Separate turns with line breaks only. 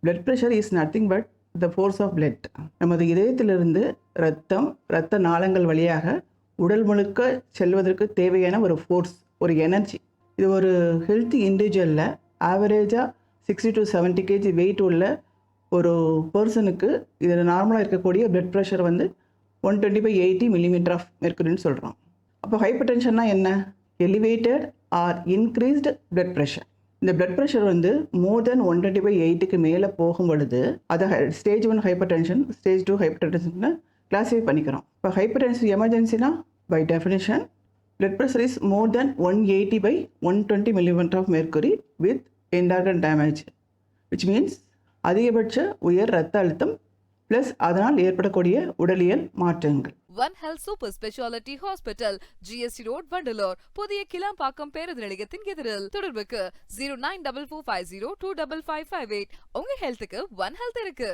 Blood pressure is nothing but the force of blood. நமது இதயத்திலிருந்து இரத்த நாளங்கள் வழியாக உடல் முழுக்க செல்வதற்கு தேவையான ஒரு ஃபோர்ஸ், ஒரு எனர்ஜி. இது ஒரு ஹெல்த்தி இண்டிவிஜுவலில் ஆவரேஜாக 60 to 70 kg வெயிட் உள்ள ஒரு பர்சனுக்கு இதில் நார்மலாக இருக்கக்கூடிய பிளட் ப்ரெஷர் வந்து 120/80 millimeter ஆஃப் மெர்க்குரின்னு சொல்கிறோம். அப்போ ஹைப்பர் டென்ஷன்னா என்ன? Elevated or increased blood pressure. இந்த பிளட் ப்ரெஷர் வந்து மோர் தென் 120/8க்கு மேலே போகும் பொழுது அதை stage 1 hypertension, stage 2 hypertension classify பண்ணிக்கிறோம். இப்போ ஹைப்பர் டென்ஷன் எமர்ஜென்சினா by definition blood pressure is more than 180/120 millimeter of mercury with end organ damage, which means அதிகபட்ச உயர் இரத்த அழுத்தம் பிளஸ் அதனால் ஏற்படக்கூடிய உடலியல் மாற்றங்கள்.
One Health Super Speciality Hospital, GST Road, Vandalore. புதிய கிளாம்பாக்கம் பேருந்து நிலையத்தின் எதிரில். தொடர்புக்கு 0944502558. உங்க ஹெல்த்துக்கு One Health இருக்கு.